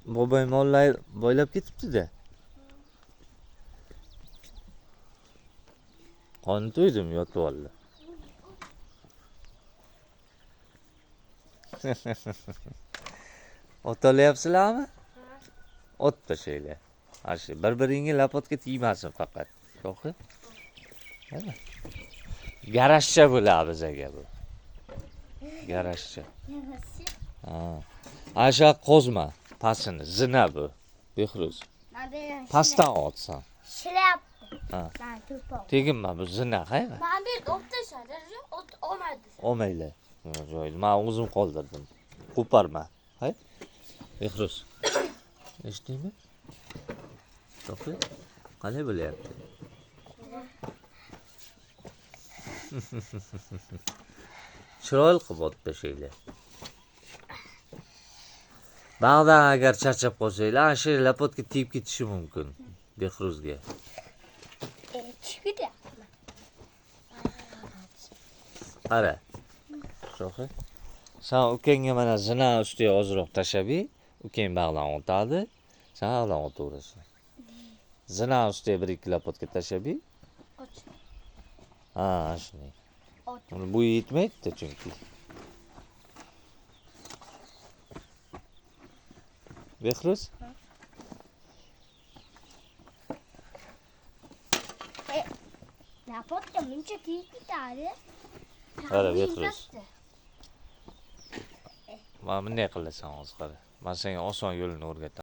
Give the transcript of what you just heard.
Bobom mollar boylab ketibdi-da. Qoni to'ydim, yotib oldi. Otalayapsizlarmi? Ot tashlaylar. Ashi bir-biringga lapotga tegmasin faqat. Yo'q. Mana. Garashcha bo'ladi bizaga bu. Garashcha. Ha. Asha qozma, pasini, zina bu. Behruz. Pastdan otsan. Shilyapti. Ha. Ben to'pol. Teginma bu zina, qaymi? Ben bir ot tashladı. Ot olmadı. Olmaylar. Joyda. Men o'zim qoldirdim. Qo'parma. Hay? Behruz. Eshitdingmi? To'xta. Qalay bo'lyapti? Chiroyli qilib ot tashlaylar. Bag'dan agar charchab qolsanglar, ana shu lapotga tegib ketishi mumkin. Behruzga. Çıkıdı. Qara. Sho'xi. Sen ukangga mana zina ustiga ozroq tashlab, ukang bag'dan o'tadi. Sen bag'dan o'taverasan. Zina ustiga 1-2 lapotka tashlab, Ot. ha, shunday. Ot. Uni bu yetmaydi chunki. Behruz? Lapotka muncha kiyik bitadi. Qara, Behruz. Mana bunday qilasan hozir qara. Men senga oson yo'lini o'rgataman.